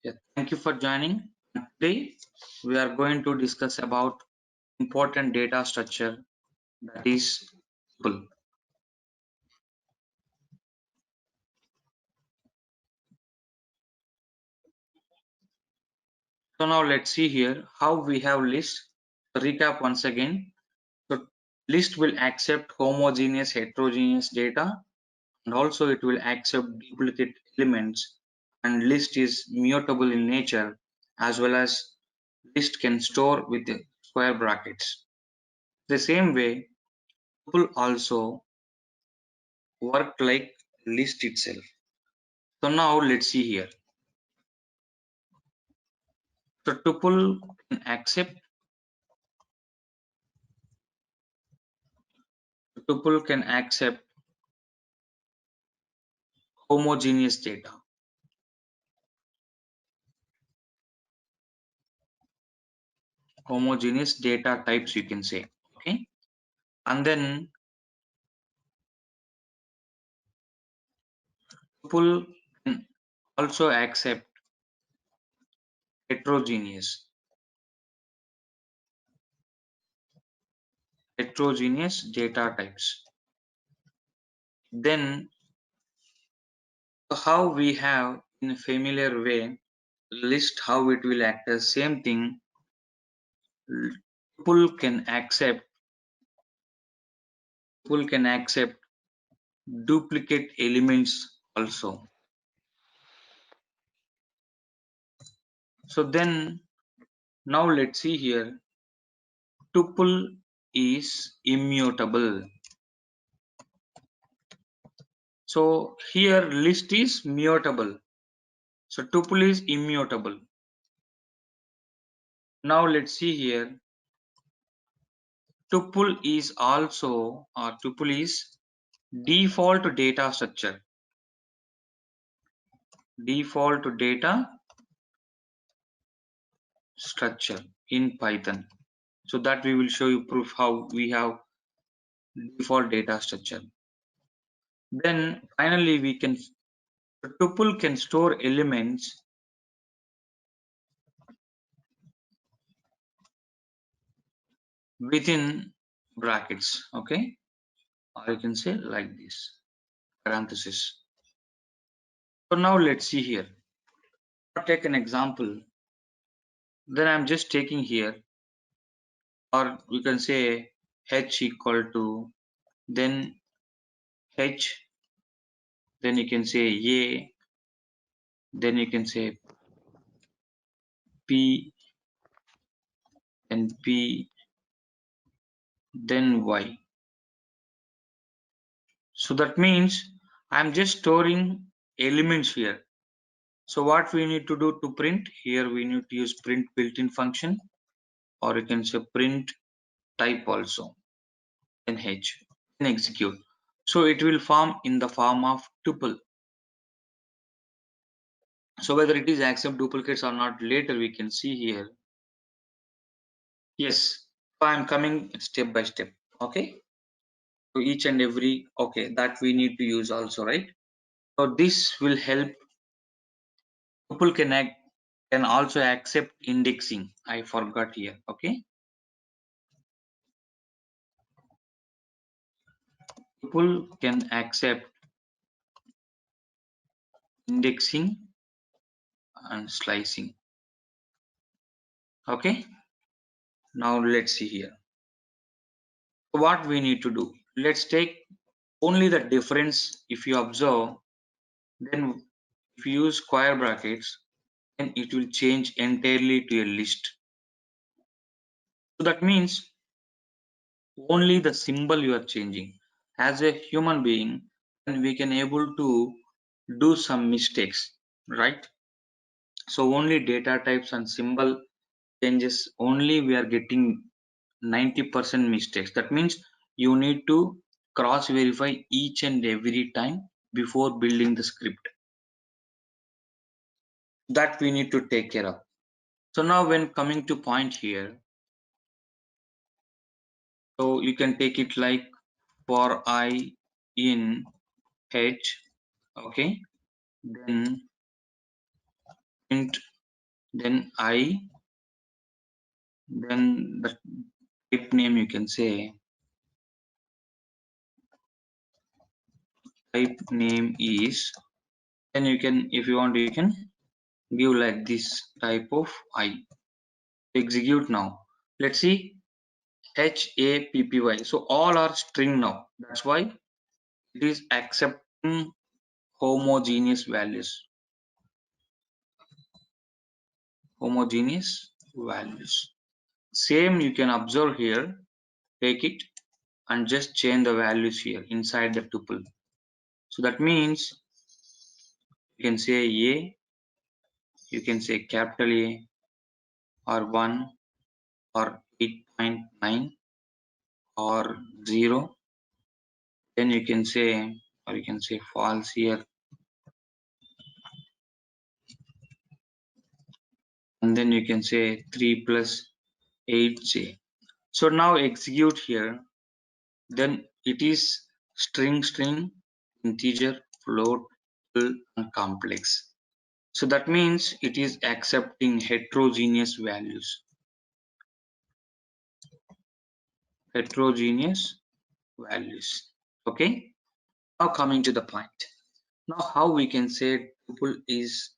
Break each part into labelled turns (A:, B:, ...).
A: Yeah, thank you for joining. Today we are going to discuss about important data structure, that is tuple. So now let's see here how we have list. Recap once again. So list will accept homogeneous, heterogeneous data, and also it will accept duplicate elements, and list is mutable in nature, as well as list can store with the square brackets. The same way, tuple also work like list itself. So now let's see here. So tuple can accept homogeneous data. Homogeneous data types, you can say. Okay. And then tuple can also accept heterogeneous data types. Then how we have in a familiar way list, how it will act as same thing. Tuple can accept duplicate elements also. So then now let's see here. Tuple is immutable. So here list is mutable. So tuple is immutable. Now let's see here. Tuple is default data structure. Default data structure in Python. So that we will show you proof how we have default data structure. Then finally tuple can store elements within brackets. Okay, or you can say like this, parenthesis. So now let's see here. I'll take an example. Then I'm just taking here, or you can say h equal to, then h, then you can say a, then you can say p, and p, then y. So that means I'm just storing elements here. So what we need to do to print here, we need to use print built-in function, or you can say print type also, then h, then execute. So it will form in the form of tuple. So whether it is accept duplicates or not, later we can see here. Yes, so I'm coming step by step. Okay, so each and every, okay, that we need to use also, right? So this will help. Tuple can also accept indexing. I forgot here. Okay, tuple can accept indexing and slicing. Okay, now let's see here. What we need to do, let's take only the difference. If you observe, then if you use square brackets, then it will change entirely to a list. So that means only the symbol you are changing. As a human being, then we can able to do some mistakes, right? So only data types and symbol changes, only we are getting 90% mistakes. That means you need to cross verify each and every time before building the script. That we need to take care of. So now when coming to point here, so you can take it like for I in H, okay, then print then I, then the type name you can say type name is, then you can, if you want, you can give like this type of I. Execute now. Let's see HAPPY. So all are string now. That's why it is accepting homogeneous values. Homogeneous values. Same you can observe here. Take it and just change the values here inside the tuple. So that means you can say A, you can say capital A, or 1, or 8.9, or 0. Then you can say, or you can say false here, and then you can say 3 plus 8j. So now execute here, then it is string, integer, float, full, and complex. So that means it is accepting heterogeneous values. Heterogeneous values. Okay. Now coming to the point. Now how we can say tuple is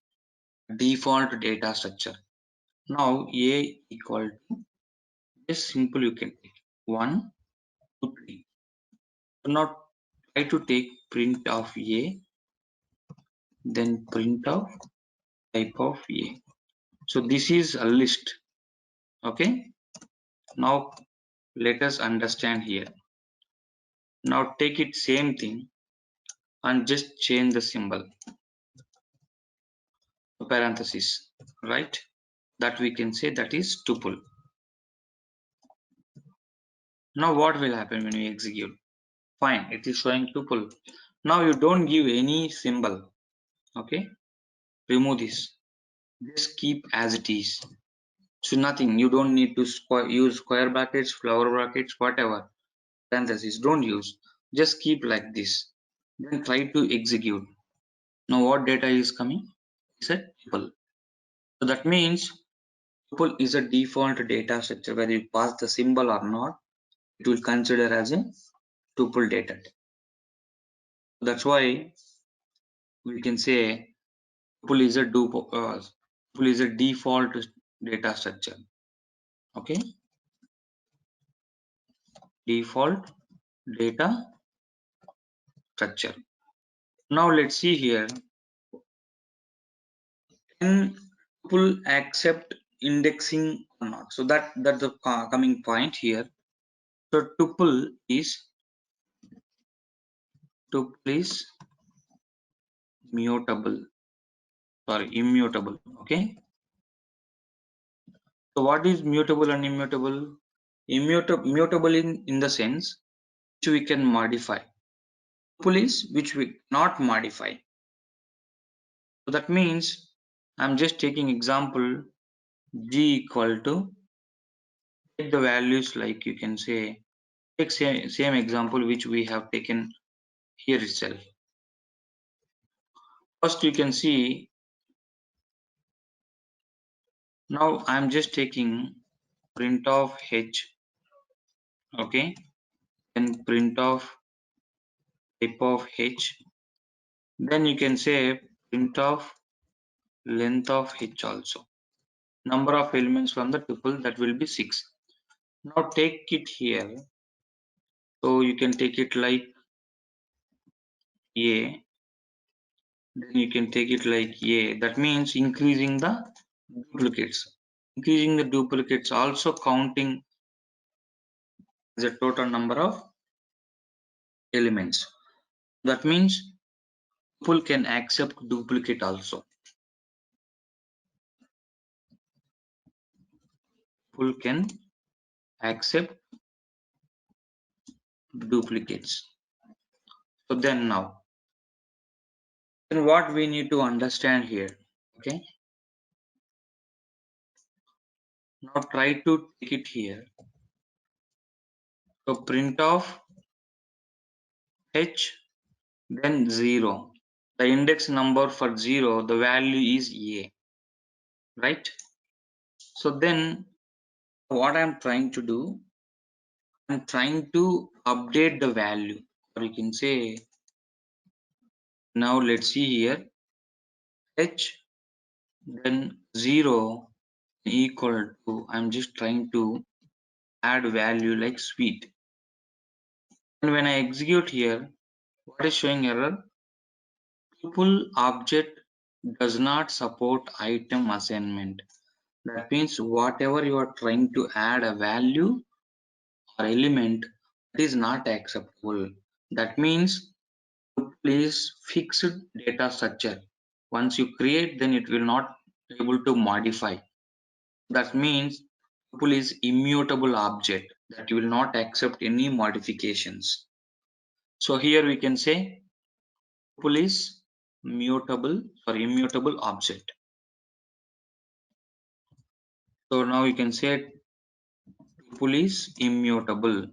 A: default data structure. Now A equal to, just simple you can take 1, 2, 3. So now try to take print of A, then print of type of A. So this is a list. Okay. Now let us understand here. Now take it same thing and just change the symbol, parenthesis, right? That we can say that is tuple. Now what will happen when we execute? Fine, it is showing tuple. Now you don't give any symbol. Okay, remove this. Just keep as it is. So nothing. You don't need to use square brackets, flower brackets, whatever. Parenthesis. Don't use. Just keep like this. Then try to execute. Now what data is coming? It's a tuple. So that means tuple is a default data structure. Whether you pass the symbol or not, it will consider as a tuple data. That's why we can say tuple is a default data structure. Okay, default data structure. Now let's see here. Can tuple accept indexing or not? So that's the coming point here. So tuple is mutable. Sorry, immutable. Okay. So what is mutable and immutable? Mutable in the sense which we can modify. Tuple is which we not modify. So that means I'm just taking example g equal to, take the values like you can say, take same example which we have taken here itself. First you can see, now I'm just taking print of h, okay, then print of type of h, then you can say print of length of h also, number of elements from the tuple, that will be 6. Now take it here, so you can take it like a, then you can take it like a, that means increasing the duplicates. Increasing the duplicates also counting as a total number of elements. That means tuple can accept duplicate also. Tuple can accept duplicates. So then now, then what we need to understand here, okay? Now try to take it here. So print of h, then 0. The index number for 0, the value is a, right? So then what I'm trying to do, I'm trying to update the value, or you can say, now let's see here, h then 0 equal to, I'm just trying to add value like sweet. And when I execute here, what is showing error? Tuple object does not support item assignment. That means whatever you are trying to add a value or element, it is not acceptable. That means tuple is fixed data structure. Once you create, then it will not be able to modify. That means tuple is immutable object that you will not accept any modifications. So here we can say tuple is mutable or immutable object. So now you can say tuple is immutable.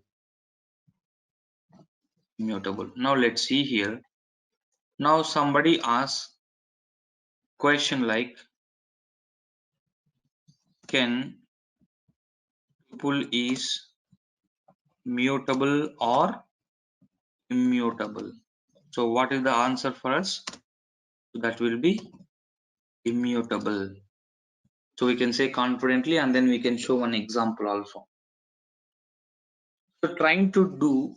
A: Now let's see here. Now somebody asks question like, can tuple is mutable or immutable? So what is the answer for us? That will be immutable. So we can say confidently, and then we can show one example also. So trying to do,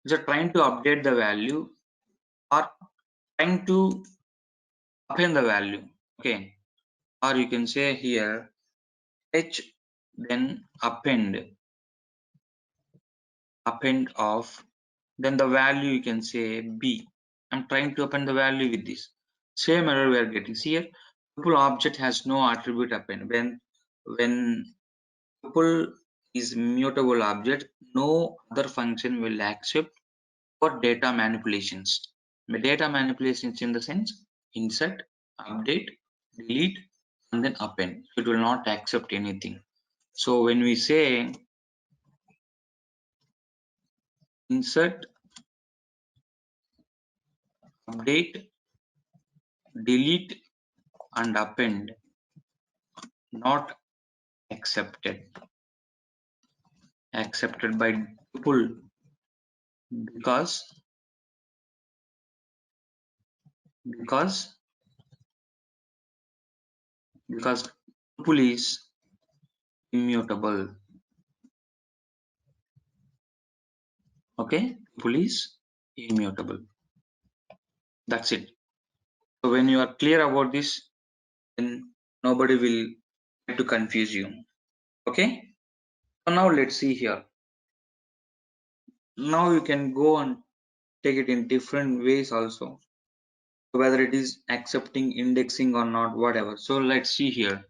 A: just trying to update the value or trying to append the value. Okay. Or you can say here h then append of, then the value you can say b. I'm trying to append the value with this. Same error we are getting. See here, tuple object has no attribute append. When tuple is mutable object, no other function will accept for data manipulations. The data manipulations in the sense insert, update, delete, and then append. So it will not accept anything. So when we say insert, update, delete, and append, not accepted by tuple, because because because tuple is immutable. Okay, tuple is immutable. That's it. So when you are clear about this, then nobody will try to confuse you. Okay, so now let's see here. Now you can go and take it in different ways also, whether it is accepting indexing or not, whatever. So let's see here.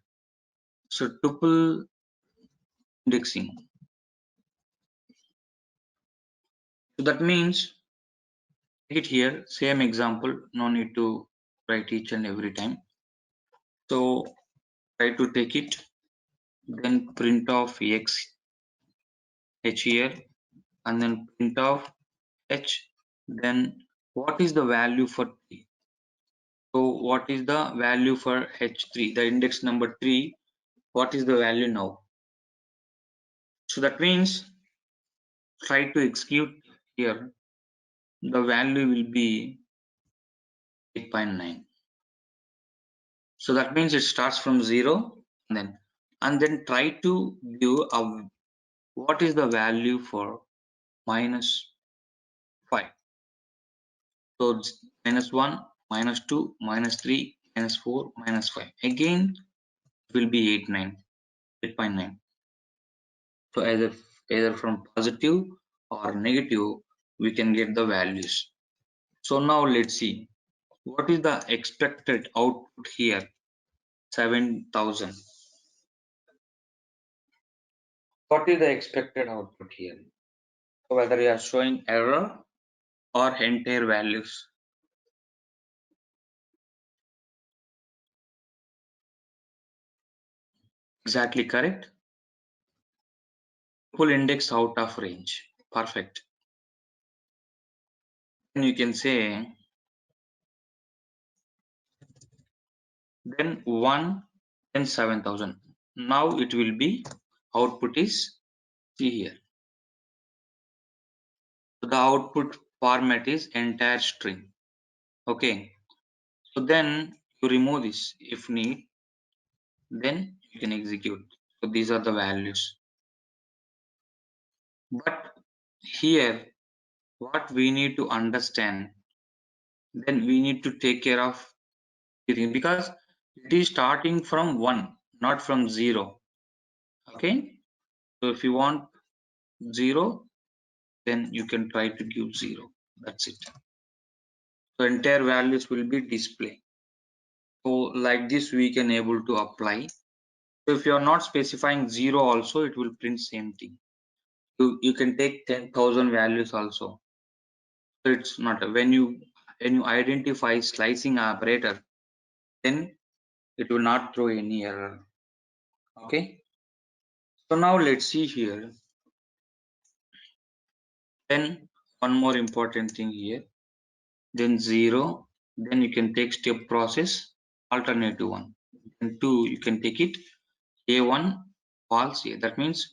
A: So tuple indexing, so that means, take it here, same example, no need to write each and every time. So try to take it, then print of x h here, and then print of h, then what is the value for t? So what is the value for h3, the index number 3? What is the value now? So that means try to execute here, the value will be 8.9. So that means it starts from 0, and then try to give a, what is the value for minus 5. So it's -1, -2, -3, -4, -5. Again it will be 8.9. So either from positive or negative, we can get the values. So now let's see what is the expected output here. 7,000. What is the expected output here? So whether you are showing error or entire values. Exactly correct. Full index out of range. Perfect. And you can say then 1, then 7,000. now it will be output is, see here. So the output format is entire string. Okay. So then you remove this if need, then you can execute. So these are the values. But here, what we need to understand, then we need to take care of everything because it is starting from 1, not from 0. Okay. So if you want 0, then you can try to give 0. That's it. So entire values will be displayed. So like this we can able to apply. So if you are not specifying 0 also, it will print same thing. You can take 10,000 values also. So it's not when you identify slicing operator, then it will not throw any error. Okay. So now let's see here. Then one more important thing here. Then 0. Then you can take step process alternative 1. And 2 you can take it A1 false A. That means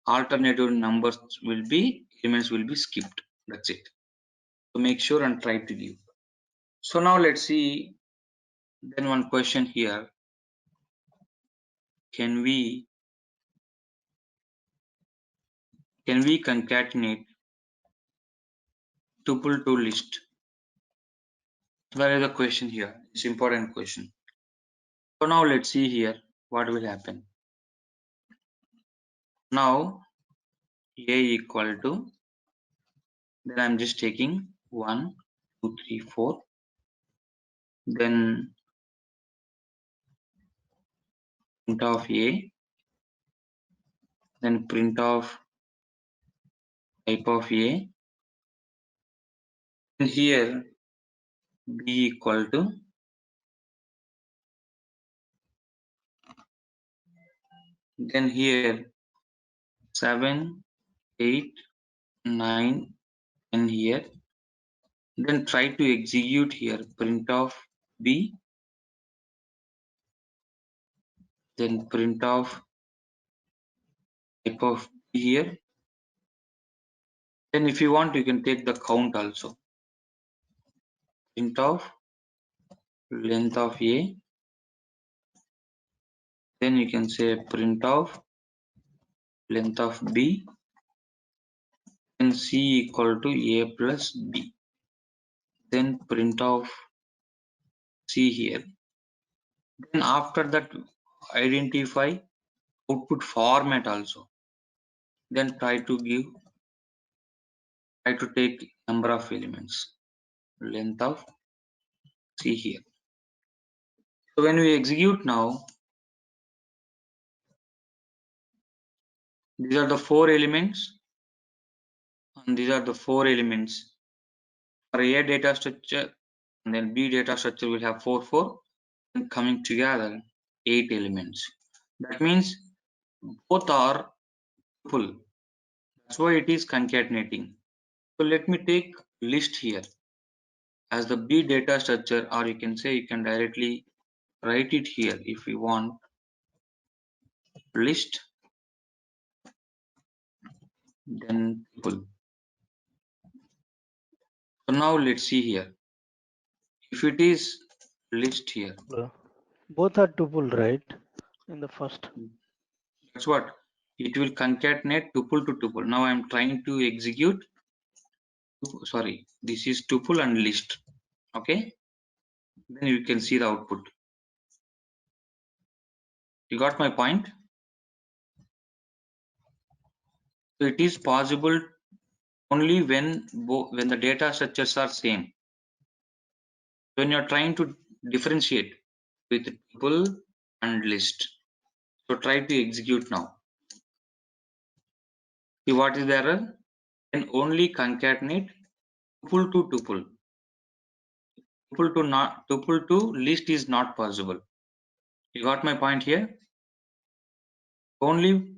A: alternative numbers will be elements will be skipped. That's it. So make sure and try to give. So now let's see. Then one question here. Can we concatenate tuple to list? Where is the question here? It's important question. So now let's see here what will happen. Now A equal to, then I'm just taking 1, 2, 3, 4. Then print of A, then print of type of A, and here B equal to, then here 7, 8, 9, and here, then try to execute here print of B, then print of type of B here. Then if you want, you can take the count also. Print of length of A, then you can say print of length of B, and C equal to A plus B. Then print of C here. Then after that, identify output format also. Then try to take number of elements, length of C here. So when we execute now, these are the 4 elements, and these are the 4 elements for A data structure, and then B data structure will have 4, 4, and coming together 8 elements. That means both are full. That's why it is concatenating. So let me take list here as the B data structure, or you can say you can directly write it here if you want. List, then tuple. So now let's see here. If it is list here,
B: both are tuple, right? In the first.
A: that's what it will concatenate tuple to tuple. Now I'm trying to execute. Sorry, this is tuple and list. Okay, then you can see the output. You got my point? So it is possible only when the data structures are same. When you're trying to differentiate with tuple and list. So try to execute now. See what is the error? Then only concatenate tuple to tuple. Tuple to list is not possible. You got my point here? Only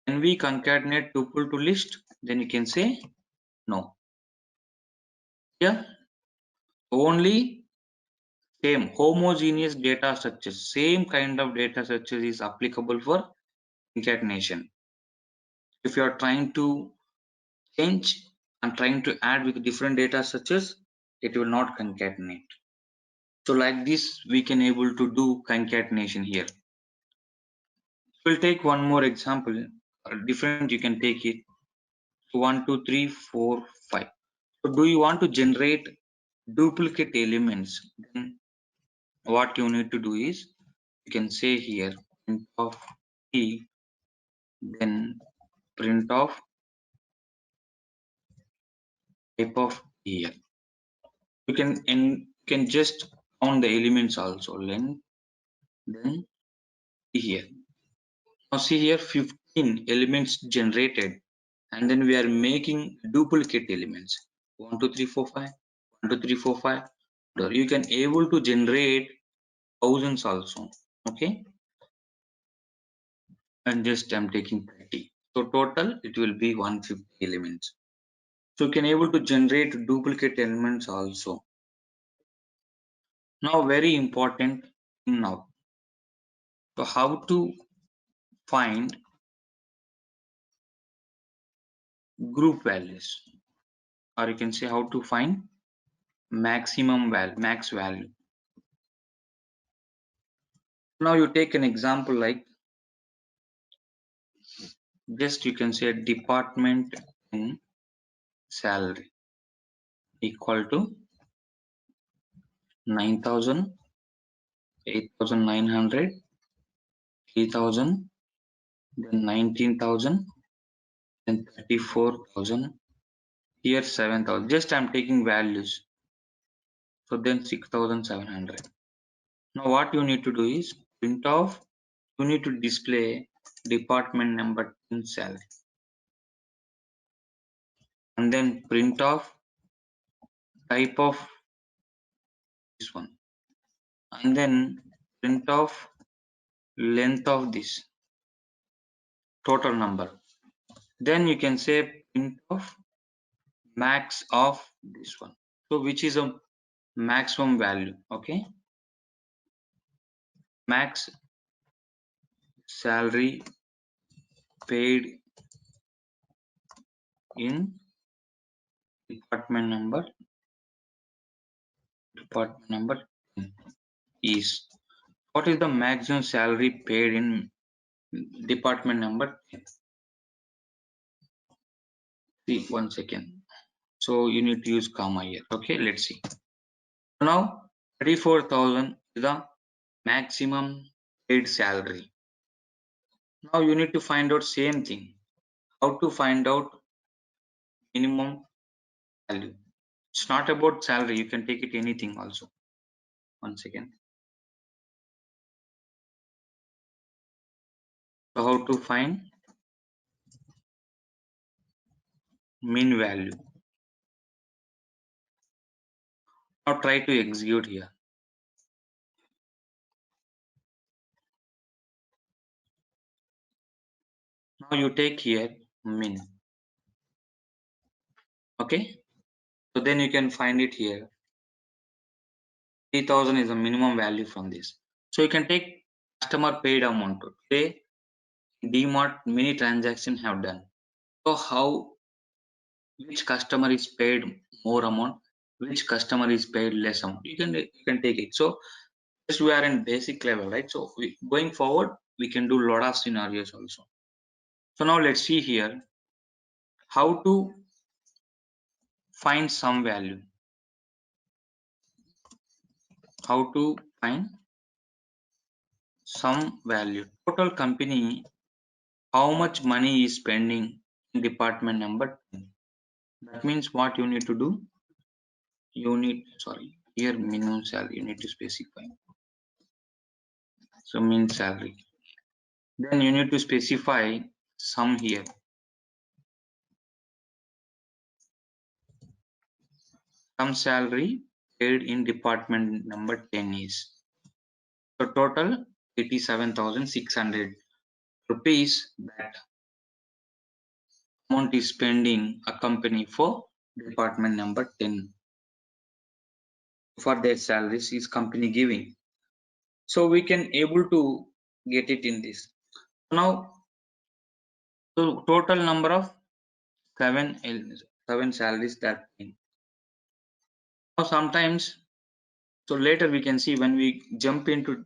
A: when we concatenate tuple to list, then you can say no. Yeah. Only Same homogeneous data structures, same kind of data structures is applicable for concatenation. If you are trying to change and trying to add with different data structures, it will not concatenate. So like this, we can able to do concatenation here. We'll take one more example. Different, you can take it. 1, 2, 3, 4, 5. So do you want to generate duplicate elements? Then what you need to do is, you can say here print of t, then print of type of here. You can just count the elements also, length, then here. Now see here 15 elements generated, and then we are making duplicate elements 1, 2, 3, 4, 5, 1, 2, 3, 4, 5. You can able to generate thousands also. Okay, and just I'm taking 30. So total it will be 150 elements. So you can able to generate duplicate elements also. Now very important now. So how to find group values, or you can say how to find maximum value, max value. Now you take an example like, just you can say department in salary equal to 9,000, 8,900, 3,000, then 19,000, then 34,000, here 7,000. Just I'm taking values. So then 6,700. Now what you need to do is print off, you need to display department number in salary, and then print off type of this one, and then print off length of this total number. Then you can say print of max of this one. So which is a maximum value? Okay, max salary paid in department number, department number 10 is, what is the maximum salary paid in department number 10? See, 1 second. So you need to use comma here. Okay, let's see. Now 34,000 is the maximum paid salary. Now you need to find out same thing. How to find out minimum value? It's not about salary. You can take it anything also. 1 second. So how to find mean value? Now try to execute here. Now you take here min. Okay. So then you can find it here. 3,000 is the minimum value from this. So you can take customer paid amount. Today, DMart many transactions have done. So how, which customer is paid more amount, which customer is paid less amount? You can take it. So just we are in basic level, right? So going forward, we can do lot of scenarios also. So now let's see here how to find some value. How to find some value. Total company, how much money is spending in department number 10. That means what you need to do, you need, sorry, here minimum salary you need to specify. So min salary, then you need to specify sum here. Sum salary paid in department number 10 is, so total 87,600 rupees that amount is spending a company for department number 10. for their salaries is company giving. So we can able to get it in this. Now, so total number of seven salaries that in. Now sometimes, so later we can see when we jump into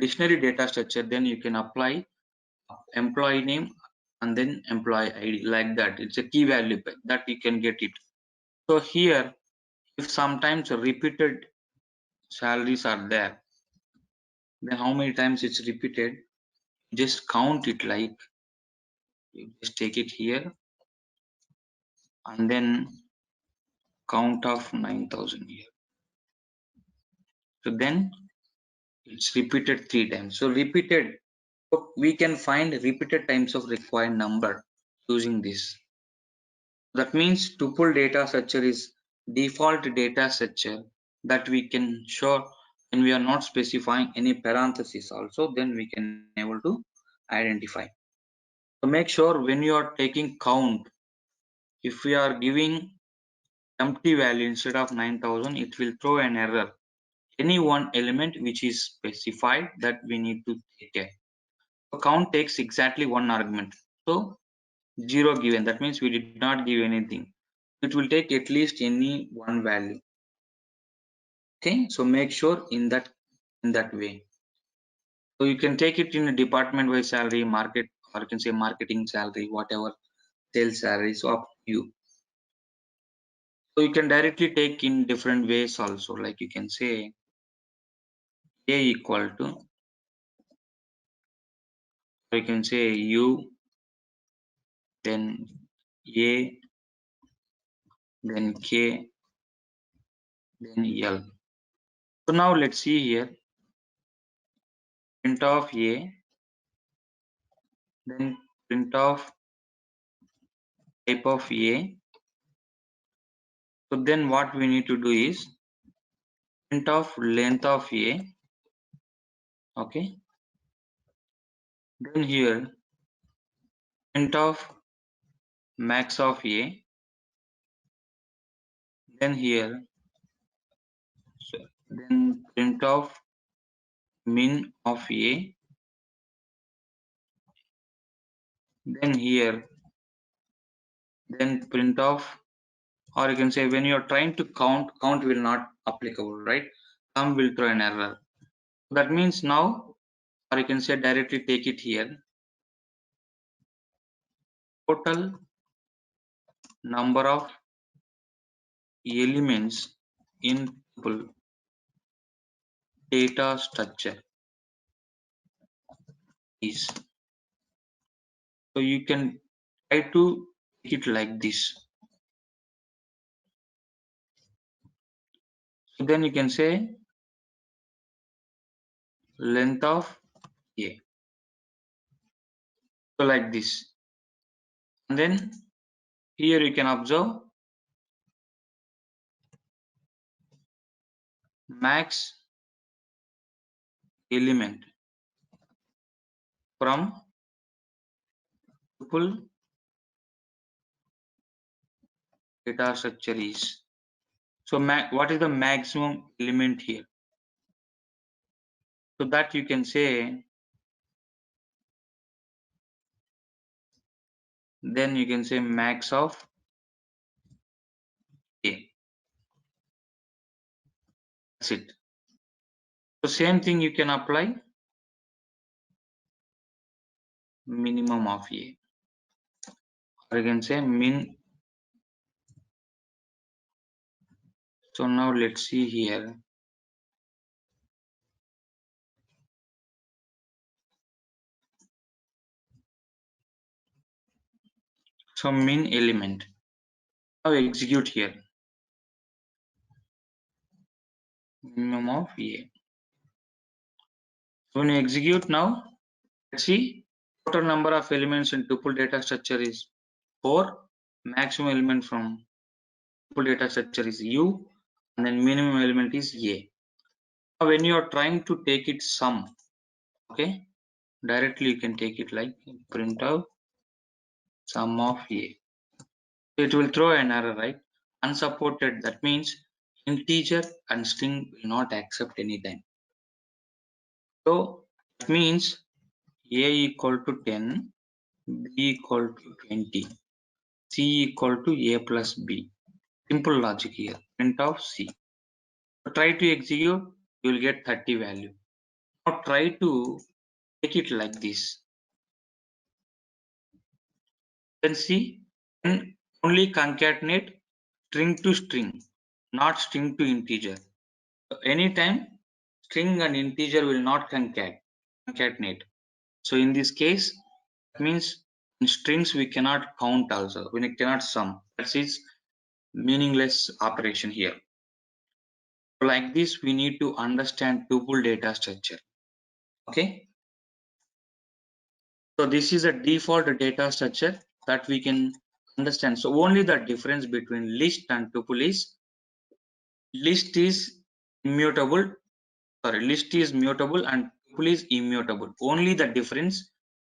A: dictionary data structure, then you can apply employee name and then employee ID like that. It's a key value that you can get it. So here, if sometimes repeated salaries are there, then how many times it's repeated, just count it, like you just take it here and then count of 9,000 here. So then it's repeated 3 times. So repeated, so we can find repeated times of required number using this. That means tuple data structure is default data structure that we can show when we are not specifying any parentheses also, then we can able to identify. So make sure when you are taking count, if we are giving empty value instead of 9,000, it will throw an error. Any one element which is specified that we need to take care. So count takes exactly one argument. So 0 given, that means we did not give anything. It will take at least any one value. Okay, so make sure in that way. So you can take it in a department wise salary, market, or you can say marketing salary, whatever, sales salary, so up to you. So you can directly take in different ways also, like you can say A equal to, or you can say U, then A, then K, then L. So now let's see here, print of A, then print of type of A. So then what we need to do is print of length of A. Okay. Then here print of max of A. Then here, so then print of min of A. Then here, then print of, or you can say when you are trying to count, count will not applicable, right? Some will throw an error. That means now, or you can say directly take it here, total number of elements in tuple data structure is. So you can try to make it like this. So then you can say length of A. So like this. And then here you can observe max element from tuple data structure is. So what is the maximum element here? So that you can say, then you can say max of A. That's it. So same thing you can apply minimum of A. Or you can say min. So now let's see here. So min element. Now execute here. Minimum of A. So when you execute now, let's see total number of elements in tuple data structure is 4. Maximum element from tuple data structure is U, and then minimum element is A. Now when you are trying to take it sum, okay, directly you can take it like print out sum of A. It will throw an error, right? Unsupported, that means integer and string will not accept anytime. So it means a equal to 10, b equal to 20, c equal to a plus b. Simple logic here. Print of c. So try to execute, you will get 30 value. Now try to take it like this. Then see, and only concatenate string to string, not string to integer. So anytime string and integer will not concatenate. So in this case, that means in strings we cannot count also, we cannot sum. That is meaningless operation here. So like this, we need to understand tuple data structure. Okay. So this is a default data structure that we can understand. So only the difference between list and tuple is list is immutable. Sorry, list is mutable and tuple is immutable. Only the difference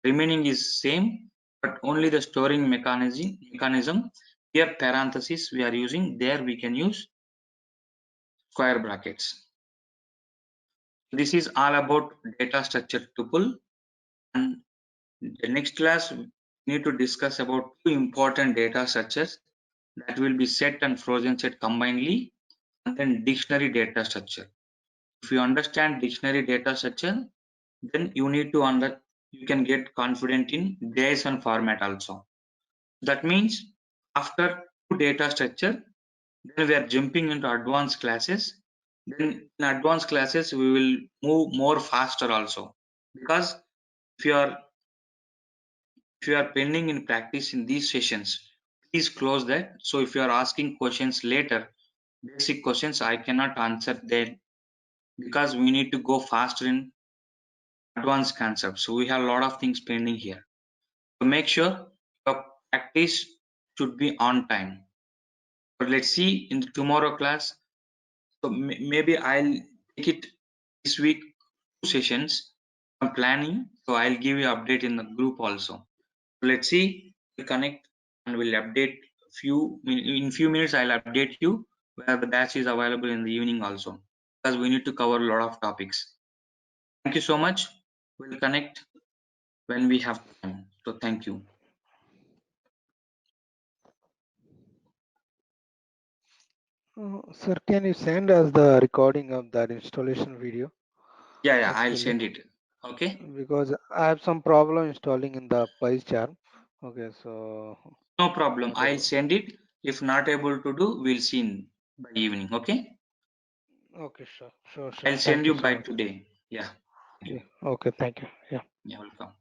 A: remaining is same, but only the storing mechanism. Here parenthesis we are using. There we can use square brackets. This is all about data structure tuple, and the next class we need to discuss about two important data structures, that will be set and frozen set combinedly, and then dictionary data structure. If you understand dictionary data structure, then you need to you can get confident in JSON format also. That means after two data structure, then we are jumping into advanced classes. Then in advanced classes we will move more faster also, because if you are pending in practice in these sessions, please close that. So if you are asking questions later, basic questions I cannot answer there, because we need to go faster in advanced concepts. So we have a lot of things pending here. So make sure your practice should be on time. But let's see in the tomorrow class. So maybe I'll take it this week, two sessions. I'm planning, so I'll give you update in the group also. So let's see. We'll connect and we'll update in few minutes. I'll update you where the batch is available in the evening also, because we need to cover a lot of topics. Thank you so much. We'll connect when we have time. So thank you.
B: Sir, can you send us the recording of that installation video?
A: Yeah, I'll
B: Actually,
A: send it. Okay.
B: because I have some problem installing in the PyCharm. Okay, so
A: No problem.
B: not
A: I'll
B: able.
A: send it. If not able to do, we'll see by evening. Okay.
B: Okay, sure.
A: I'll send
B: Thank you
A: you by
B: so much.
A: today. Yeah. Thank you.
B: Yeah. Okay, thank you. Yeah.
A: Yeah, welcome.